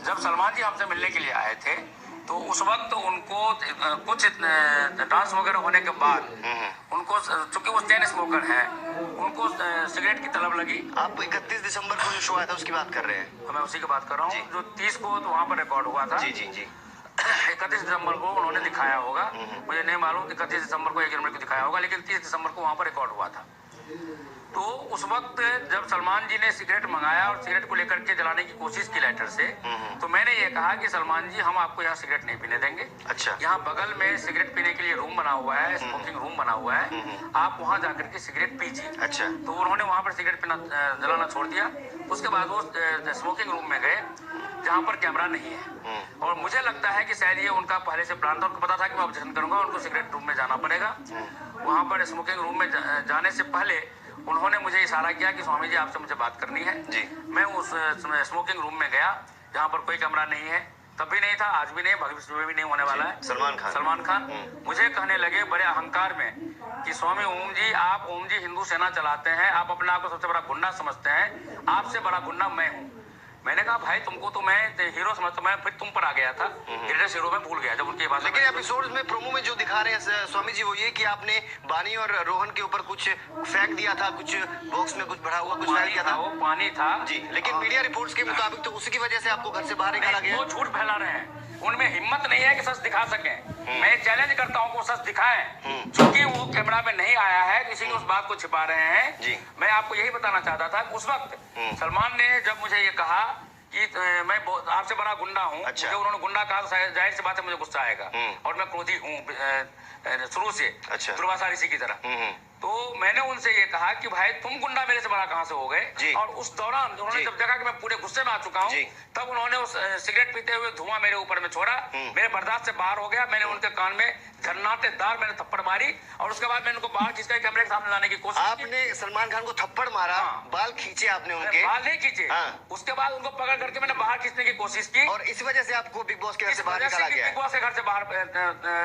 जब सलमान जी हमसे मिलने के लिए आए थे तो उस वक्त उनको कुछ डांस वगैरह होने के बाद उनको, चूंकि वो चेन स्मोकर हैं, उनको सिगरेट की तलब लगी। आप 31 दिसंबर को जो शो आया था उसकी बात कर रहे हैं? मैं उसी की बात कर रहा हूँ जो 30 को तो वहाँ पर रिकॉर्ड हुआ था। जी जी जी। 31 दिसंबर को उन्होंने दिखाया होगा, मुझे नहीं मालूम 31 दिसंबर को 1 जनवरी को दिखाया होगा, लेकिन 30 दिसंबर को वहाँ पर रिकॉर्ड हुआ था। तो उस वक्त जब सलमान जी ने सिगरेट मंगाया और सिगरेट को लेकर के जलाने की कोशिश की लाइटर से, तो मैंने ये कहा कि सलमान जी हम आपको यहाँ सिगरेट नहीं पीने देंगे। अच्छा। यहाँ बगल में सिगरेट पीने के लिए रूम बना हुआ है, स्मोकिंग रूम बना हुआ है, आप वहाँ जाकर के सिगरेट पीजिए। अच्छा। तो उन्होंने वहाँ पर सिगरेट पीना जलाना छोड़ दिया। उसके बाद वो स्मोकिंग रूम में गए जहाँ पर कैमरा नहीं है, और मुझे लगता है कि शायद ये उनका पहले से प्लान था। उनको पता था कि मैं ऑब्जेक्शन करूंगा, उनको सिगरेट रूम में जाना पड़ेगा। वहाँ पर स्मोकिंग रूम में जाने से पहले उन्होंने मुझे इशारा किया कि स्वामी जी आपसे मुझे बात करनी है जी। मैं उस स्मोकिंग रूम में गया जहाँ पर कोई कमरा नहीं है, तब भी नहीं था, आज भी नहीं, भविष्य में भी नहीं होने वाला है। सलमान खान मुझे कहने लगे बड़े अहंकार में कि स्वामी ओम जी, आप ओम जी हिंदू सेना चलाते हैं, आप अपने आप को सबसे बड़ा गुंडा समझते हैं, आपसे बड़ा गुंडा मैं हूँ। मैंने कहा भाई तुमको तो मैं हीरो समझता, मैं फिर तुम पर आ गया था, ग्रेटेस्ट हीरो में भूल गया जब उनकी बात। लेकिन एपिसोड में प्रोमो में जो दिखा रहे हैं स्वामी जी वो ये कि आपने बानी और रोहन के ऊपर कुछ फेंक दिया था, कुछ बॉक्स में कुछ भरा हुआ कुछ फेंक दिया था। वो पानी था जी, लेकिन मीडिया रिपोर्ट्स के मुताबिक तो उसी की वजह से आपको घर से बाहर निकाला गया। वो झूठ फैला रहे हैं, उनमें हिम्मत नहीं है कि सच दिखा सके। मैं चैलेंज करता हूँ कि वो सच दिखाएं, क्योंकि वो कैमरा में नहीं आया है, किसी ने उस बात को छिपा रहे हैं जी। मैं आपको यही बताना चाहता था उस वक्त सलमान ने जब मुझे ये कहा कि मैं आपसे बड़ा गुंडा हूँ। अच्छा। मुझे उन्होंने गुंडा कहा तो जाहिर सी बात है मुझे गुस्सा आएगा, और मैं क्रोधी हूँ शुरू से। अच्छा। दुर्वासा ऋषि की तरह। तो मैंने उनसे ये कहा कि भाई तुम गुंडा मेरे से बड़ा कहाँ से हो गए। और उस दौरान उन्होंने जब देखा कि मैं पूरे गुस्से में आ चुका हूँ, तब उन्होंने उस सिगरेट पीते हुए धुआं मेरे ऊपर में छोड़ा, मेरे बर्दाश्त से बाहर हो गया। मैंने उनके कान में झन्नाटेदार मैंने थप्पड़ मारी, और उसके बाद मैंने उनको बाहर खींचकर कैमरे के सामने लाने की कोशिश। आपने सलमान खान को थप्पड़ मारा? बाल खींचे आपने उनके? बाल नहीं खींचे। उसके बाद उनको पकड़ करके मैंने बाहर खींचने की कोशिश की, और इस वजह से आपको बिग बॉस के घर से बाहर निकाला गया। बिग बॉस के घर से बाहर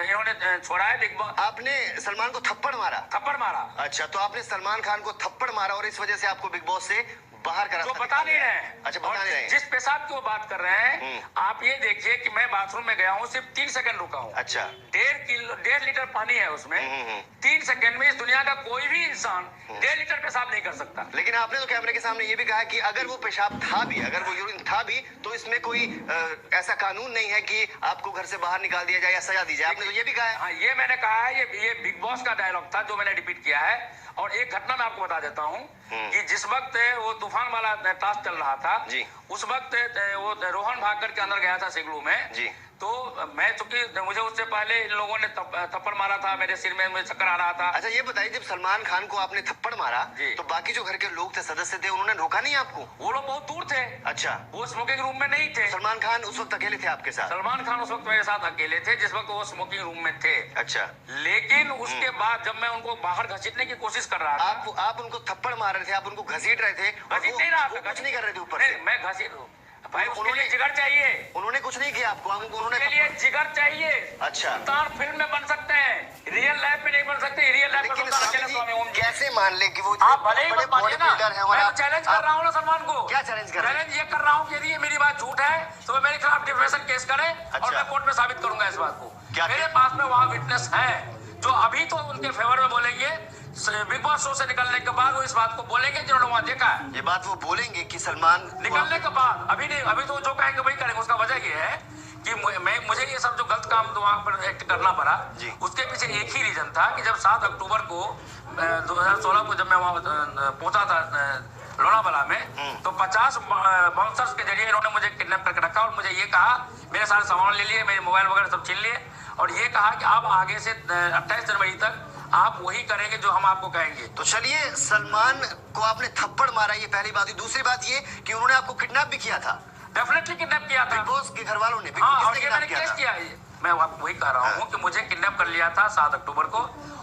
इन्होंने छोड़ा है। बिग बॉस आपने सलमान को थप्पड़ मारा? थप्पड़ मारा। अच्छा, तो आपने सलमान खान को थप्पड़ मारा और इस वजह से आपको बिग बॉस से बाहर करा। तो बता नहीं रहे हैं। अच्छा, बता नहीं रहे हैं। जिस पेशाब की वो बात कर रहे हैं, आप ये देखिए कि मैं बाथरूम में गया हूँ, सिर्फ 3 सेकंड रुका हूँ। अच्छा। 1.5 लीटर पानी है उसमें। 3 सेकंड में इस दुनिया का कोई भी इंसान 1.5 लीटर पेशाब नहीं कर सकता। लेकिन आपने तो कैमरे के सामने ये भी कहा कि अगर वो पेशाब था भी, अगर वो यूरिन था भी, तो इसमें कोई ऐसा कानून नहीं है कि आपको घर से बाहर निकाल दिया जाए या सजा दी जाए। आपने तो ये भी कहा है। हाँ, ये मैंने कहा है, ये बिग बॉस का डायलॉग था जो मैंने रिपीट किया है। और एक घटना मैं आपको बता देता हूँ कि जिस वक्त वो तूफान वाला टास्क चल रहा था जी, उस वक्त वो रोहन भाग करके अंदर गया था सिगलू में जी। तो मैं चूंकि मुझे उससे पहले इन लोगों ने थप्पड़ मारा था, मेरे सिर में मुझे चक्कर आ रहा था। अच्छा, ये बताइए जब सलमान खान को आपने थप्पड़ मारा तो बाकी जो घर के लोग थे, सदस्य थे, उन्होंने रोका नहीं आपको? वो लोग बहुत दूर थे। अच्छा। वो स्मोकिंग रूम में नहीं थे। सलमान खान उस वक्त अकेले थे आपके साथ? सलमान खान उस वक्त मेरे साथ अकेले थे जिस वक्त वो स्मोकिंग रूम में थे। अच्छा। लेकिन उसके बाद जब मैं उनको बाहर घसीटने की कोशिश कर रहा था। आप उनको थप्पड़ मार रहे थे, आप उनको घसीट रहे थे? घसीट नहीं रहा था, कुछ नहीं कर रहे थे ऊपर से? मैं घसीट भाई, उसके लिए जिगर चाहिए। उन्होंने कुछ नहीं किया आपको? उन्होंने लिए जिगर चाहिए। अच्छा। स्टार फिल्म में बन सकते हैं, रियल लाइफ में नहीं बन सकते। रियल लाइफ में कैसे मान ले कि वो आप भले ही बॉडी बिल्डर है? मैं चैलेंज कर रहा हूँ ना सलमान को। क्या चैलेंज कर रहे हैं? चैलेंज ये कर रहा हूँ कि यदि मेरी बात झूठ है तो वो मेरे खिलाफ डिफेमेशन केस करे। और मैं कोर्ट में साबित करूंगा इस बात को। मेरे पास में वहाँ विटनेस है जो अभी तो उनके फेवर में बोलेंगे। बिग बॉस शो से निकलने के बाद वो इस बात को बोलेंगे जिन्होंने वहाँ देखा है। ये बात वो बोलेंगे कि सलमान निकलने के बाद, अभी नहीं, अभी तो जो कहेंगे वही करेंगे। उसका वजह ये है कि मुझे ये सब जो गलत काम तो वहाँ पर एक्ट करना पड़ा, उसके पीछे एक ही रीजन था कि जब 7 अक्टूबर को 2016 को जब मैं वहाँ पहुंचा था लोनावाला में, तो 50 बाउंसर्स के जरिए इन्होंने मुझे किडनैप करके रखा और मुझे ये कहा, मेरे सारे सामान ले लिए, मेरे मोबाइल वगैरह सब छीन लिए, और ये कहा कि आप आगे से 28 जनवरी तक आप वही करेंगे जो हम आपको कहेंगे। तो चलिए, सलमान को आपने थप्पड़ मारा, ये पहली बात। दूसरी बात ये कि उन्होंने आपको किडनैप भी किया था। डेफिनेटली किडनैप किया था। बिग बॉस के घर वालों ने। हाँ, ये मैंने केस किया है। मैं आपको वही कह रहा हूँ कि मुझे किडनैप कर लिया था 7 अक्टूबर को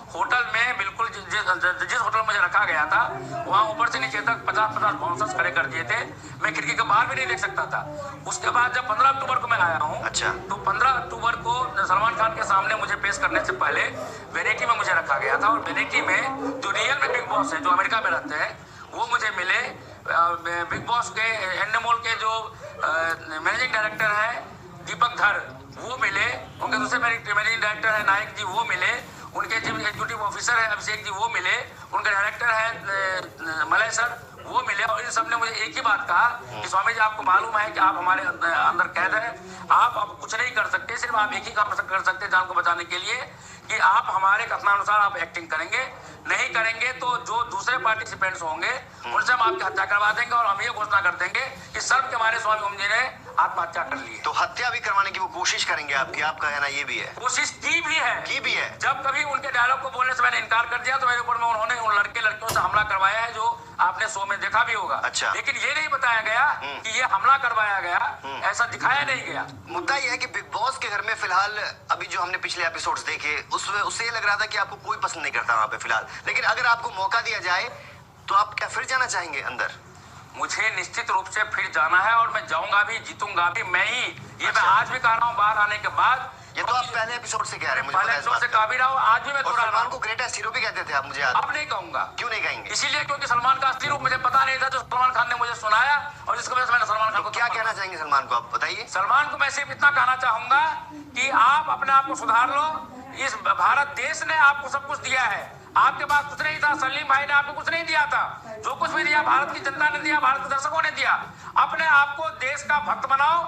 होटल में। बिल्कुल जिस होटल में मुझे रखा गया था वहाँ ऊपर से नीचे तक 50-50 बाउंसर्स खड़े कर दिए थे। मैं खिड़की के बाहर भी नहीं देख सकता था। उसके बाद जब 15 अक्टूबर को मैं आया हूँ, अच्छा, तो 15 अक्टूबर को सलमान खान के सामने मुझे पेश करने से पहले वेनिटी में मुझे रखा गया था। और वेनिटी में जो रियल में बिग बॉस है, जो अमेरिका में रहते हैं, वो मुझे मिले। बिग बॉस के एंडेमोल के जो मैनेजिंग डायरेक्टर हैं दीपक धर वो मिले, उनके दूसरे मैनेजिंग डायरेक्टर है नायक जी वो मिले, उनके चीफ एग्जीक्यूटिव ऑफिसर है अभिषेक जी वो मिले, उनके डायरेक्टर है मलय सर वो मिले, और इन सब ने मुझे एक ही बात कहा कि स्वामी जी आपको मालूम है कि आप हमारे अंदर कैद है, आप अब कुछ नहीं कर सकते, सिर्फ आप एक ही काम कर सकते हैं जान को बचाने के लिए कि आप हमारे कथनानुसार आप एक्टिंग करेंगे, नहीं करेंगे तो जो दूसरे पार्टिसिपेंट्स होंगे उनसे हम आपकी हत्या करवा देंगे और हम ये घोषणा कर देंगे कि सर्व के हमारे स्वामी ओम जी ने आत्महत्या कर ली है। तो हत्या भी करवाने की वो कोशिश करेंगे आपकी, आपका कहना ये भी है? कोशिश की भी है। जब कभी उनके डायलॉग को बोलने से मैंने इनकार कर दिया तो मेरे ऊपर में उन्होंने उन लड़के लड़कियों से हमला करवाया है, जो आपने शो में देखा भी होगा। अच्छा। लेकिन ये नहीं बताया गया कि ये हमला करवाया गया, ऐसा दिखाया नहीं गया। मुद्दा यह है कि बिग बॉस के घर में फिलहाल अभी जो हमने पिछले एपिसोड्स देखे उससे ये लग रहा था कि आपको कोई पसंद नहीं करता वहां पे फिलहाल, लेकिन अगर आपको मौका दिया जाए तो आप क्या फिर जाना चाहेंगे अंदर? मुझे निश्चित रूप से फिर जाना है और मैं जाऊंगा भी, जीतूंगा भी मैं ही। ये अच्छा। मैं आज भी कह रहा हूँ बाहर आने के बाद। ये तो आप पहले एपिसोड से कह रहे हैं, मुझे पहले एपिसोड से कह भी रहा हूँ, आज भी मैं दोहरा रहा सलमान हूँ। को ग्रेटेस्ट हीरो भी कहते थे आप, मुझे याद। अब नहीं कहूंगा। क्यों नहीं कहेंगे? इसीलिए क्योंकि सलमान का असली रूप मुझे पता नहीं था, जो सलमान खान ने मुझे सुनाया और जिसकी वजह से मैंने सलमान खान को। क्या कहना चाहेंगे सलमान को आप बताइए? सलमान को मैं सिर्फ इतना कहना चाहूंगा कि आप अपने आप को सुधार लो। इस भारत देश ने आपको सब कुछ दिया है, आपके पास कुछ नहीं था। सलीम भाई ने आपको कुछ नहीं दिया था, जो कुछ भी दिया भारत की जनता ने दिया, भारत के दर्शकों ने दिया। अपने आप को देश का भक्त बनाओ,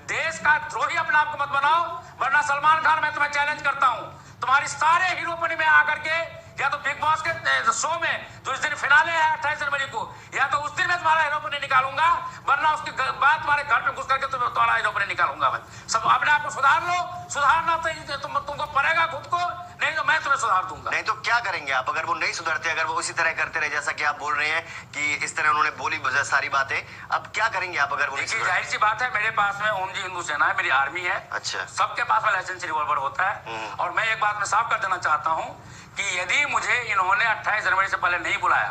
देश का द्रोही अपने आप को मत बनाओ, वरना सलमान खान मैं तुम्हें चैलेंज करता हूँ, तुम्हारी सारे हीरोपनी में आकर के या तो बिग बॉस के शो में जो इस दिन फिनाले है 28 जनवरी को, या तो उस दिन मैं तुम्हारा हीरोपनी निकालूंगा, वरना उसके बाद तुम्हारे घर में घुस करके तुम्हारा हीरोपनी निकालूंगा। मैं सब अपने आप को सुधार लो, सुधारना तो तुमको पड़ेगा खुद को, नहीं तो मैं तुम्हें सुधार दूंगा। नहीं तो क्या करेंगे आप अगर वो नहीं सुधरते, अगर वो इसी तरह करते रहे जैसा कि आप बोल रहे हैं कि इस तरह उन्होंने बोली सारी बातें, अब क्या करेंगे आप अगर वो नहीं सुधरते? जाहिर सी बात है, मेरे पास में ओम जी हिंदू सेना है, मेरी आर्मी है। अच्छा। सबके पास में लाइसेंस रिवॉल्वर होता है। और मैं एक बात में साफ कर देना चाहता हूँ कि यदि मुझे इन्होंने 28 जनवरी से पहले नहीं बुलाया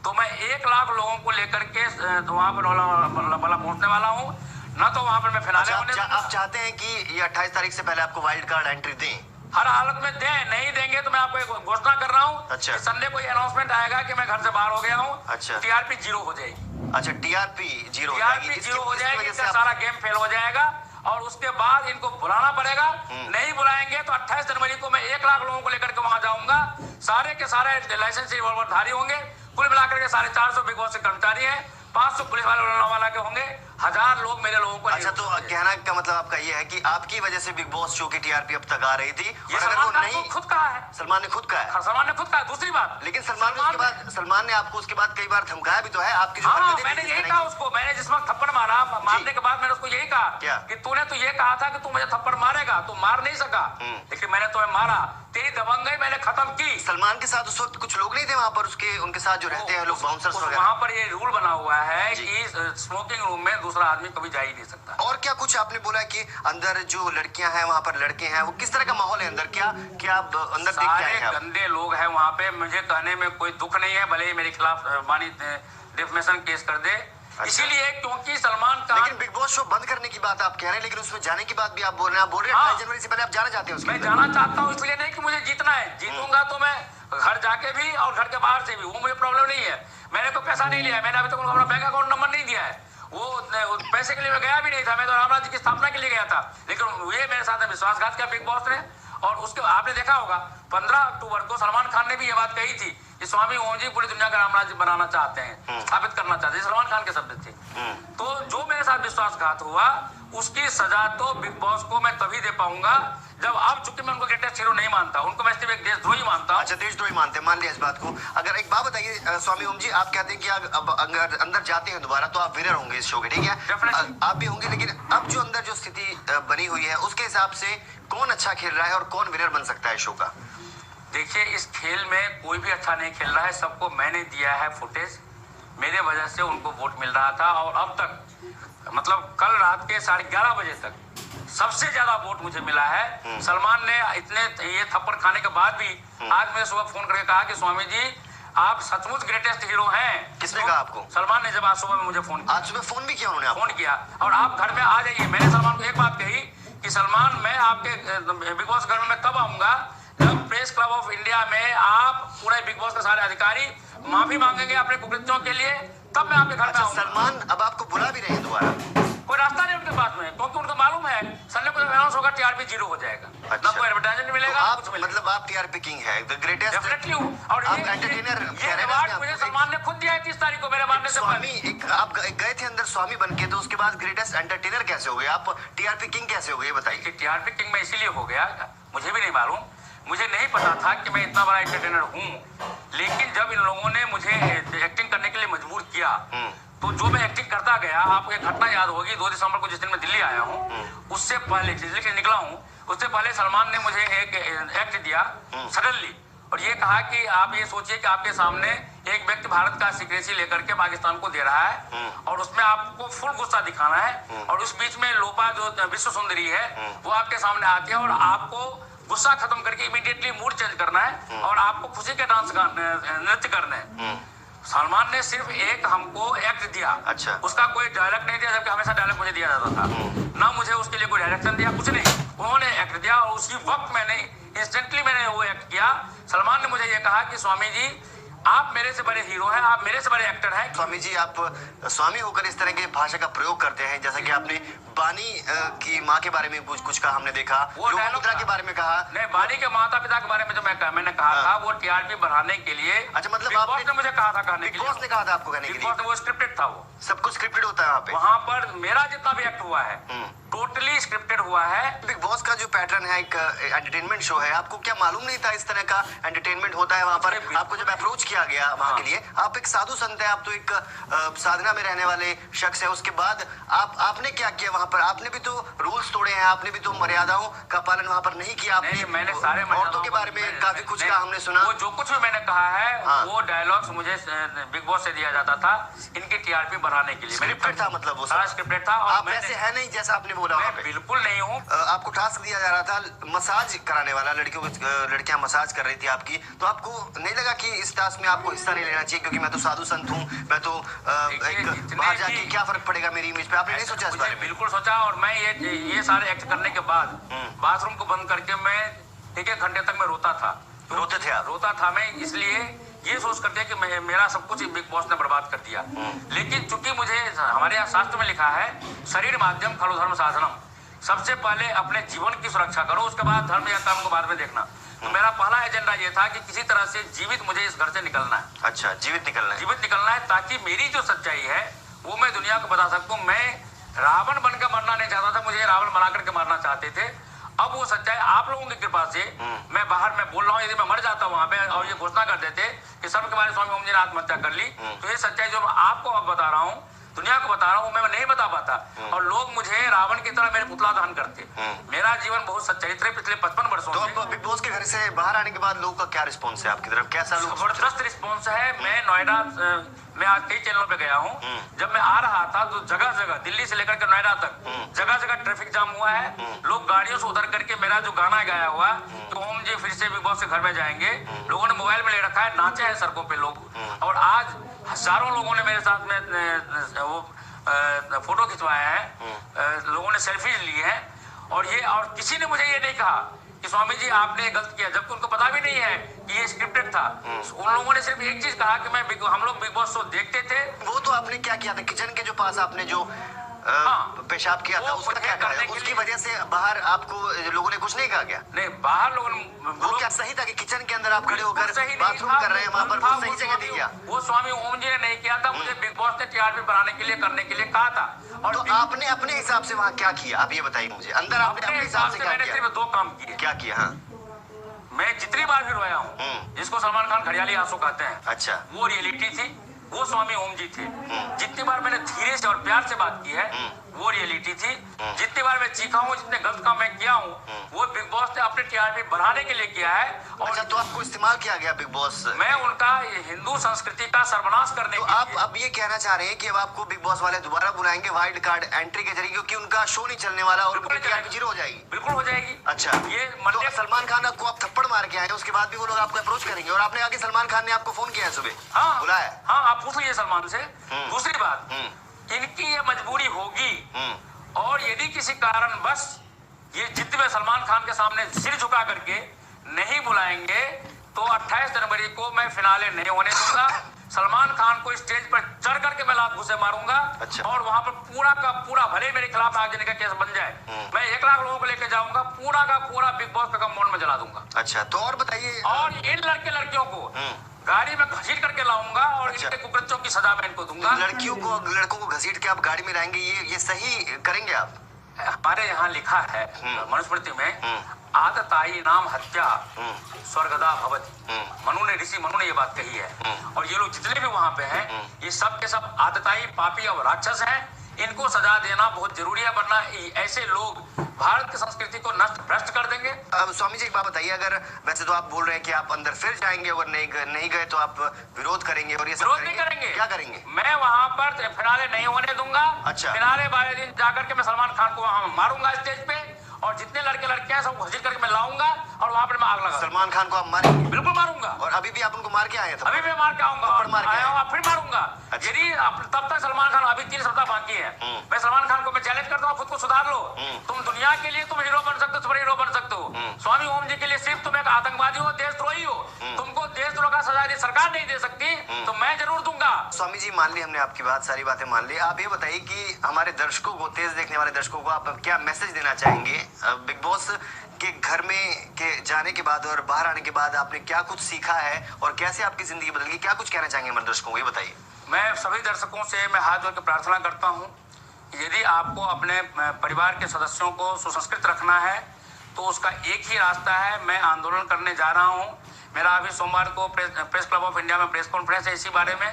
तो मैं 1 लाख लोगों को लेकर के वहां पर वाला पहुंचने वाला हूँ, न तो वहां पर मैं फिनाले होने। आप चाहते हैं कि ये 28 तारीख से पहले आपको वाइल्ड कार्ड एंट्री दें? हर हालत में दें, नहीं देंगे तो मैं आपको एक घोषणा कर रहा हूँ। अच्छा। संडे को अनाउंसमेंट आएगा कि मैं घर से बाहर हो गया हूँ। अच्छा। टीआरपी 0 हो जाएगी। अच्छा, टीआरपी 0 हो जाएगी, 0 हो जाएगी, इसका सारा गेम फेल हो जाएगा और उसके बाद इनको बुलाना पड़ेगा। नहीं बुलाएंगे तो 28 जनवरी को मैं 1 लाख लोगों को लेकर के वहां जाऊंगा। सारे के सारे लाइसेंस रिवॉल्वर धारी होंगे, कुल मिलाकर के 450 बिग बॉस के कर्मचारी हैं, 500 पुलिस वाला के होंगे, 1000 लोग मेरे लोगों को। अच्छा, तो कहना का मतलब आपका ये है कि आपकी वजह से बिग बॉस शो की टीआरपी अब तक आ रही थी, ये सलमान ने खुद कहा है। सलमान ने खुद कहा है? सलमान ने खुद कहा। दूसरी बात, लेकिन सलमान ने आपको उसके बाद कई बार धमकाया भी तो है आपकी जो मैंने यही कहा उसको, मैंने जिस वक्त थप्पड़ मारा, मारने के बाद मैंने उसको यही कहा कि तूने तो ये कहा था कि तू मुझे थप्पड़ मारेगा, तू मार नहीं सका, लेकिन मैंने तुम्हें मारा, तेरी दबंगई मैंने खत्म की। सलमान के साथ उस वक्त कुछ लोग नहीं थे वहां पर, उनके साथ जो रहते हैं लोग, बाउंसर्स वगैरह? वहां पर ये रूल बना हुआ है कि स्मोकिंग रूम में दूसरा आदमी कभी जा ही नहीं सकता। और क्या कुछ आपने बोला कि अंदर जो लड़कियां हैं वहां पर लड़के हैं, वो किस तरह का माहौल है अंदर? क्या आप अंदर देख के आए हैं? गंदे लोग हैं वहां पे, मुझे कहने में कोई दुख नहीं है, भले ही मेरे खिलाफ वाणी डिफेमेशन केस कर दे। अच्छा। इसीलिए क्योंकि सलमान खान। लेकिन बिग बॉस शो बंद करने की बात आप कह रहे हैं, लेकिन उसमें जाने की बात भी आप बोल रहे हैं। 28 जनवरी से पहले आप जाना चाहते हैं उसमें? मैं जाना चाहता हूँ, इसलिए नहीं कि मुझे जीतना है, जीतूंगा तो मैं घर जाके भी और घर के बाहर से भी, वो मुझे प्रॉब्लम नहीं है। मैंने तो पैसा नहीं लिया है, मैंने अभी तक अपना बैंक अकाउंट नंबर नहीं दिया है, वो पैसे के लिए मैं गया भी नहीं था, मैं तो रामराज जी की स्थापना के लिए गया था। लेकिन ये मेरे साथ विश्वासघात किया बिग बॉस ने। और उसके आपने देखा होगा 15 अक्टूबर को सलमान खान ने भी ये बात कही थी कि स्वामी ओम जी पूरी दुनिया का रामराज्य बनाना चाहते हैं, स्थापित करना चाहते हैं, सलमान खान के शब्द थे। तो जो मेरे साथ विश्वासघात हुआ उसकी सजा तो बिग बॉस को मैं तभी दे पाऊंगा जब, अब चूंकि मैं उनको ग्रेटेस्ट हीरो नहीं मानता, उनको मैं सिर्फ एक देशद्रोही मानता हूं। अच्छा, देशद्रोही मानते हैं, मान लिया इस बात को। अगर एक बात बताइए स्वामी ओम जी, आप कहते हैं कि अब अगर अंदर जाते हैं दोबारा तो आप विनर होंगे इस शो के, ठीक है? आप भी होंगे, लेकिन अब जो अंदर जो स्थिति बनी हुई है उसके हिसाब से कौन अच्छा खेल रहा है और कौन विनर बन सकता है शो का? देखिए, इस खेल में कोई भी अच्छा नहीं खेल रहा है, सबको मैंने दिया है फुटेज, मेरे वजह से उनको वोट मिल रहा था। और अब तक मतलब कल रात के 11:30 बजे तक सबसे ज्यादा वोट मुझे मिला है। सलमान ने इतने ये थप्पड़ खाने के बाद भी आज मैंने सुबह फोन करके कहा कि स्वामी जी आप सचमुच ग्रेटेस्ट हीरो हैं। किसने कहा आपको? सलमान ने जब आज सुबह में मुझे फोन किया। आज सुबह फोन भी किया उन्होंने? फोन किया और आप घर में आ जाइए। मैंने सलमान को एक बात कही कि सलमान मैं आपके बिग बॉस घर में मैं तब आऊंगा जब प्रेस क्लब ऑफ इंडिया में आप पूरे बिग बॉस के सारे अधिकारी माफी मांगेंगे अपने कुकृत्यों के लिए, तब मैं आपके घर में आऊंगा। सलमान अब आपको बुला भी रहे हैं दोबारा? कोई रास्ता नहीं उनके पास में, क्योंकि उनको मालूम है संडे को अनाउंस होगा टीआरपी 0 हो जाएगा। अच्छा। ना कोई एडवर्टाइजमेंट मिलेगा, तो कुछ मिलेगा। मतलब आप टीआरपी किंग है, द ग्रेटेस्ट। डेफिनेटली हूं। और आप ये एंटरटेनर अवार्ड मुझे सलमान ने खुद दिया है 30 तारीख को मेरे मारने से स्वामी। पहले। एक आप गए थे अंदर स्वामी बन के, तो उसके बाद ग्रेटेस्ट एंटरटेनर कैसे हो गए आप? टीआरपी किंग कैसे हो गए, बताइए। टीआरपी किंग में इसीलिए हो गया, मुझे भी नहीं मालूम, मुझे नहीं पता था कि मैं इतना बड़ा एंटरटेनर हूँ। लेकिन जब इन लोगों ने मुझे एक्टिंग करने के लिए मजबूर किया, तो जो मैं एक्टिंग करता गया, आपको एक घटना याद होगी 2 दिसंबर को जिस दिन मैं दिल्ली आया हूँ, उससे पहले दिल्ली से निकला हूँ, उससे पहले सलमान ने मुझे एक एक्ट दिया सडनली, और ये कहा कि आप ये सोचिए कि आपके सामने एक व्यक्ति भारत का सिक्रेसी लेकर के पाकिस्तान को दे रहा है, और उसमें आपको फुल गुस्सा दिखाना है, और उस बीच में लोपा जो विश्व सुंदरी है वो आपके सामने आती है, और आपको गुस्सा खत्म करके इमीडिएटली मूड चेंज करना है, और आपको खुशी के डांस नृत्य करना है। सलमान ने सिर्फ एक हमको एक्ट दिया। अच्छा। उसका कोई डायलॉग नहीं दिया, जबकि हमेशा डायलॉग मुझे दिया जाता था। ना मुझे उसके लिए कोई डायरेक्शन दिया, कुछ नहीं, उन्होंने एक्ट दिया, और उसी वक्त मैंने इंस्टेंटली वो एक्ट किया। सलमान ने मुझे ये कहा कि स्वामी जी आप मेरे से बड़े हीरो हैं, आप मेरे से बड़े एक्टर हैं। स्वामी जी, आप स्वामी होकर इस तरह की भाषा का प्रयोग करते हैं, जैसा कि आपने बानी की माँ के बारे में कुछ कहा, हमने देखा, वो लोपामुद्रा के बारे में कहा। नहीं, बानी के माता पिता के बारे में जो मैंने कहा था, वो टीआरपी बढ़ाने के लिए। अच्छा, मतलब बिग बॉस ने मुझे कहा था कहने के लिए। बिग बॉस ने कहा था आपको कहने के लिए? बिग बॉस ने वो स्क्रिप्टेड था, वो सब कुछ स्क्रिप्टेड होता है वहाँ पे? वहाँ पर मेरा जितना भी एक्ट हुआ है टोटली स्क्रिप्टेड हुआ है। बिग बॉस का जो पैटर्न है, एक एंटरटेनमेंट शो है, आपको क्या मालूम नहीं था इस तरह का एंटरटेनमेंट होता है वहाँ पर? आपको जब अप्रोच किया गया वहाँ के लिए, आप एक साधु संत है, आप तो एक साधना में रहने वाले शख्स है, उसके बाद आपने क्या किया वहाँ पर? आपने भी तो रूल्स तोड़े हैं, आपने भी तो मर्यादाओं का पालन वहाँ पर नहीं किया। आपने मैंने सारे औरतों के बारे में काफी कुछ कहा, हमने सुना। वो जो कुछ भी मैंने कहा है वो डायलॉग्स मुझे बिग बॉस से दिया जाता था इनकी टीआरपी बढ़ाने के लिए। स्क्रिप्टेड था, मतलब वो सारा स्क्रिप्टेड था। और आप ऐसे है नहीं जैसा आपने बोला वहाँ पे? बिल्कुल नहीं हूँ। आपको टास्क दिया जा रहा था मसाज कराने वाला, लड़कियां मसाज कर रही थी आपकी, तो आपको नहीं लगा कि इस टास्क में आपको हिस्सा नहीं लेना चाहिए, क्योंकि मैं तो साधु संत हूँ, मैं तो एक बाहर जाके क्या फर्क पड़ेगा मेरी इमेज पे? आपने नहीं सोचा इस बारे में? बिल्कुल सोचा, और मैं ये सारे एक्ट करने के बाद बाथरूम को बंद करके मैं 1-1 घंटे तक मैं रोता था। रोते थे आप? रोता था मैं, इसलिए ये सोच करके कि मेरा सब कुछ बिग बॉस ने बर्बाद कर दिया। लेकिन चूंकि मुझे हमारे यहाँ शास्त्र में लिखा है शरीर माध्यम खलु धर्म साधनम, सबसे पहले अपने जीवन की सुरक्षा करो, उसके बाद धर्म या कर्म को बाद में देखना। तो मेरा पहला एजेंडा ये था कि किसी तरह से जीवित मुझे इस घर से निकलना है। अच्छा, जीवित निकलना है? जीवित निकलना है, ताकि मेरी जो सच्चाई है वो मैं दुनिया को बता सकूं। मैं रावण बनकर मरना नहीं चाहता था, मुझे रावण बना करके मारना चाहते थे। अब वो सच्चाई आप लोगों की कृपा से मैं बाहर में बोल रहा हूँ। यदि मैं मर जाता वहां पे और ये घोषणा कर देते कि सर्व के बारे स्वामी ओम जी ने आत्महत्या कर ली, तो ये सच्चाई जो आपको अब बता रहा हूँ, दुनिया को बता रहा हूँ, मैं नहीं बता पाता, और लोग मुझे रावण की तरह मेरे पुतला दहन करते। मेरा जीवन बहुत सच्चारित्र है पिछले 55 वर्षों से। तो बिग बॉस के घर से बाहर आने के बाद लोगों का क्या रिस्पॉन्स है आपकी तरफ? कैसा लोग? जबरदस्त रिस्पॉन्स है। मैं नोएडा मैं आज कई चैनलों पे गया हूँ, जब मैं आ रहा था तो जगह जगह दिल्ली से लेकर के नोएडा तक जगह जगह ट्रैफिक जाम हुआ है। लोग गाड़ियों से उतर करके मेरा जो गाना गाया हुआ तो ओम जी फिर से बिग बॉस के घर में जाएंगे, लोगों ने मोबाइल में ले रखा है, नाचे हैं सड़कों पे लोग। और आज हजारों लोगों ने मेरे साथ में वो फोटो खिंचवाए हैं, लोगों ने सेल्फीज ली है। और किसी ने मुझे ये नहीं कहा कि स्वामी जी आपने गलत किया, जबकि उनको पता भी नहीं है कि ये स्क्रिप्टेड था। उन लोगों ने सिर्फ एक चीज कहा कि हम लोग बिग बॉस शो देखते थे। वो तो आपने क्या किया था? किचन के जो पास आपने जो पेशाब किया था, उसका क्या कहा? उसकी वजह से बाहर आपको लोगों ने कुछ नहीं कहा क्या? नहीं, बाहर लोगों वो क्या सही था कि किचन के अंदर आप खड़े होकर बाथरूम कर रहे हैं वहां पर? वो सही जगह दिया? वो स्वामी ओम जी ने नहीं किया था, मुझे बिग बॉस ने टीआरपी बनाने के लिए करने के लिए कहा था। और तो आपने अपने हिसाब से वहाँ क्या किया, आप ये बताइए मुझे? अंदर आपने अपने हिसाब से क्या किया? मैंने सिर्फ 2 काम किए। क्या किया? हाँ, मैं जितनी बार भी रोया हूँ, जिसको सलमान खान घड़ियाली आंसू कहते हैं, अच्छा, वो रियलिटी थी, वो स्वामी ओम जी थे। जितनी बार मैंने धीरे से और प्यार से बात की है वो रियलिटी थी। जितनी बार मैं चीखा हूँ, जितने गलत काम मैं किया हूँ, वो बिग बॉस ने अपने टीआरपी बढ़ाने के लिए किया है। और अच्छा, तो आपको इस्तेमाल किया गया बिग बॉस? मैं उनका हिंदू संस्कृति का सर्वनाश करने तो आप अब ये कहना चाह रहे हैं कि अब आपको बिग बॉस वाले दोबारा बुलाएंगे वाइल्ड कार्ड एंट्री के जरिए, क्योंकि उनका शो नहीं चलने वाला और उनकी टीआरपी 0 हो जाएगी? बिल्कुल हो जाएगी। अच्छा, ये तो सलमान खान आपको आप थप्पड़ मार के आए, उसके बाद भी वो लोग आपको अप्रोच करेंगे? और आपने आगे सलमान खान ने आपको फोन किया है सुबह? हाँ, बुलाया? हाँ, आप पूछ लीजिए सलमान से। दूसरी बात, इनकी ये मजबूरी होगी, और यदि किसी कारण बस ये जिद में सलमान खान के सामने सिर झुका करके नहीं बुलाएंगे तो 28 जनवरी को मैं फिनाले नहीं होने दूंगा। सलमान खान को स्टेज पर चढ़ करके मैं लात घुसे मारूंगा। अच्छा। और वहां पर पूरा का पूरा, भले मेरे खिलाफ आगजनी का केस बन जाए, मैं 1 लाख लोगों को लेकर जाऊंगा, पूरा का पूरा बिग बॉस का कंपाउंड में जला दूंगा। अच्छा, तो और बताइए। और इन लड़के लड़कियों को गाड़ी में घसीट करके लाऊंगा और इनके कुकृत्यों की सजा मैं इनको दूंगा। लड़कों को घसीट के आप गाड़ी में लाएंगे, ये सही करेंगे आप? हमारे यहाँ लिखा है मनुस्मृति में, आदताई नाम हत्या स्वर्गदा भवति। मनु ने, ऋषि मनु ने ये बात कही है। और ये लोग जितने भी वहां पे हैं, ये सब के सब आदताई पापी और राक्षस हैं। इनको सजा देना बहुत जरूरी है, वरना ऐसे लोग भारत की संस्कृति को नष्ट भ्रष्ट कर देंगे। अब स्वामी जी एक बात बताइए, अगर वैसे तो आप बोल रहे हैं कि आप अंदर फिर जाएंगे, अगर नहीं गए तो आप विरोध करेंगे और ये सब विरोध नहीं करेंगे। क्या करेंगे? मैं वहां पर फिनाले नहीं होने दूंगा। अच्छा। फिनाले वाले दिन जाकर के मैं सलमान खान को वहां मारूंगा स्टेज पे, और जितने लड़के लड़कियां सब घसीट करके मैं लाऊंगा और वहां पर मैं आग लगा। सलमान खान को आप मारेंगे? बिल्कुल मारूंगा। और अभी भी आप उनको मार के आए थे? अभी मैं मार के आऊंगा, आया हूं, फिर मारूंगा। अच्छा। यदि तब तक सलमान खान, अभी 3 सप्ताह बाकी है, मैं सलमान खान को मैं चैलेंज करता हूँ, खुद को सुधार लो। तुम दुनिया के लिए तुम हीरो बन सकते हो, सुपर हीरो बन सकते हो। स्वामी ओम जी के लिए सिर्फ तुम एक आतंकवादी हो, देशद्रोही हो। तुमको देशद्रोह का सजा यदि सरकार नहीं दे सकती तो मैं जरूर दूंगा। स्वामी जी मान ली हमने आपकी बात, सारी बातें मान ली। आप ये बताइए कि हमारे दर्शकों को, तेज देखने वाले दर्शकों को आप क्या मैसेज देना चाहेंगे? बिग बॉस के घर में के जाने के बाद और बाहर आने के बाद आपने क्या कुछ सीखा है और कैसे आपकी जिंदगी बदल गई? क्या कुछ कहना चाहेंगे हमारे दर्शकों को, ये बताइए। मैं सभी दर्शकों से मैं हाथ जोड़ के प्रार्थना करता हूँ, यदि आपको अपने परिवार के सदस्यों को सुसंस्कृत रखना है तो उसका एक ही रास्ता है। मैं आंदोलन करने जा रहा हूँ। मेरा अभी सोमवार को प्रेस क्लब ऑफ इंडिया में प्रेस कॉन्फ्रेंस है इसी बारे में।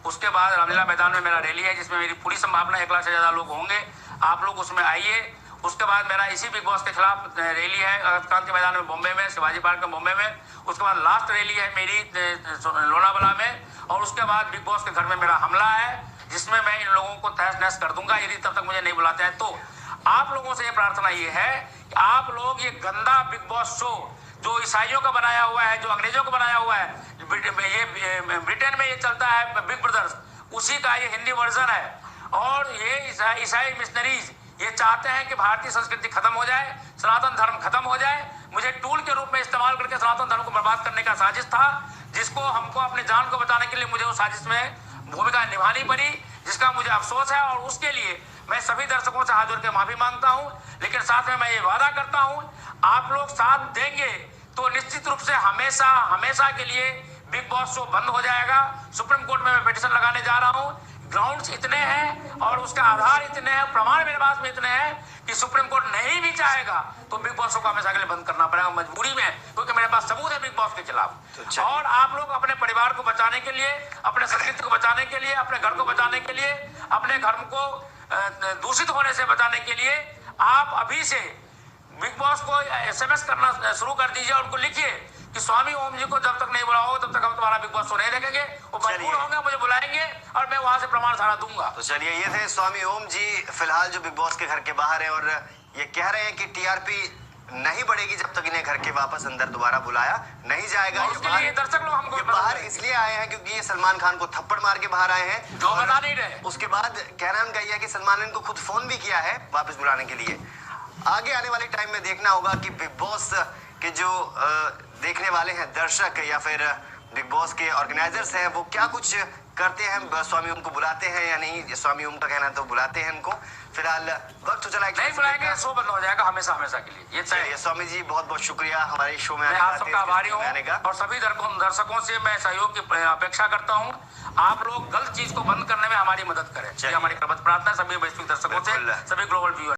उसके बाद रामलीला मैदान में मेरा रैली है, जिसमें मेरी पूरी संभावना 1 लाख से ज्यादा लोग होंगे। आप लोग उसमें आइए। उसके बाद मेरा इसी बिग बॉस के खिलाफ रैली है क्रांति मैदान में बॉम्बे में, शिवाजी पार्क में बॉम्बे में। उसके बाद लास्ट रैली है मेरी लोनावाला में। और उसके बाद बिग बॉस के घर में मेरा हमला है, जिसमें मैं इन लोगों को तहस नहस कर दूंगा यदि तब तक मुझे नहीं बुलाते हैं तो। आप लोगों से ये प्रार्थना ये है कि आप लोग ये गंदा बिग बॉस शो जो ईसाइयों का बनाया हुआ है, जो अंग्रेजों को बनाया हुआ है, ये ब्रिटेन में ये चलता है बिग ब्रदर्स, उसी का ये हिंदी वर्जन है। और ये ईसाई मिशनरीज ये चाहते हैं कि भारतीय संस्कृति खत्म हो जाए, सनातन धर्म खत्म हो जाए। मुझे टूल के रूप में इस्तेमाल करके सनातन धर्म को बर्बाद करने का साजिश था, जिसको हमको अपने जान को बचाने के लिए मुझे उस साजिश में भूमिका निभानी पड़ी, जिसका मुझे अफसोस है। और उसके लिए मैं सभी दर्शकों से हाथ जोड़ के माफी मांगता हूं। लेकिन साथ में मैं ये वादा करता हूं, आप लोग साथ देंगे तो निश्चित रूप से हमेशा हमेशा के लिए बिग बॉस शो बंद हो जाएगा। सुप्रीम कोर्ट में मैं पिटीशन लगाने जा रहा हूं। ग्राउंड्स इतने हैं और उसके आधार इतने हैं, प्रमाण मेरे पास में इतने हैं कि सुप्रीम कोर्ट नहीं भी चाहेगा तो बिग बॉस को हमेशा के लिए बंद करना पड़ेगा मजबूरी में, क्योंकि मेरे पास सबूत है बिग बॉस के खिलाफ। और आप लोग अपने परिवार को बचाने के लिए, अपने संस्कृति को बचाने के लिए, अपने घर को बचाने के लिए, अपने धर्म को दूषित होने से बचाने के लिए आप अभी से बिग बॉस को SMS करना शुरू कर दीजिए और उनको लिखिए कि स्वामी ओम जी को जब तक नहीं बुलाओ तब तक हम तुम्हारा बिग बॉस शो नहीं देखेंगे। वो मजबूर होंगे, मुझे बुलाएंगे और मैं वहां से प्रमाण सारा दूंगा। तो चलिए, ये थे स्वामी ओम जी, फिलहाल जो बिग बॉस के घर के बाहर है, और ये कह रहे हैं कि TRP नहीं बढ़ेगी जब तक इन्हें घर के वापस अंदर दोबारा बुलाया नहीं जाएगा। ये दर्शक लोग हमको बाहर इसलिए आए हैं क्योंकि ये सलमान खान को थप्पड़ मार के बाहर आए हैं, जो बता नहीं रहे। उसके बाद कहना उनका यह है कि सलमान ने इनको खुद फोन भी किया है वापस बुलाने के लिए। आगे आने वाले टाइम में देखना होगा कि बिग बॉस के जो देखने वाले हैं दर्शक या फिर बिग बॉस के ऑर्गेनाइजर्स हैं वो क्या कुछ करते हैं, स्वामी ओम को बुलाते हैं या नहीं। स्वामी ओम का कहना है तो बुलाते हैं इनको। फिलहाल वक्त तो चला, नहीं बुलाएंगे, शो बंद हो जाएगा हमेशा हमेशा के लिए। ये चाहिए। स्वामी जी बहुत बहुत शुक्रिया हमारे शो में मैं आप सबका आभारी हूँ और सभी दर्शकों से मैं सहयोग की अपेक्षा करता हूँ। आप लोग गलत चीज को बंद करने में हमारी मदद करें, हमारी प्रार्थना सभी वैश्विक दर्शकों से, सभी ग्लोबल व्यूअर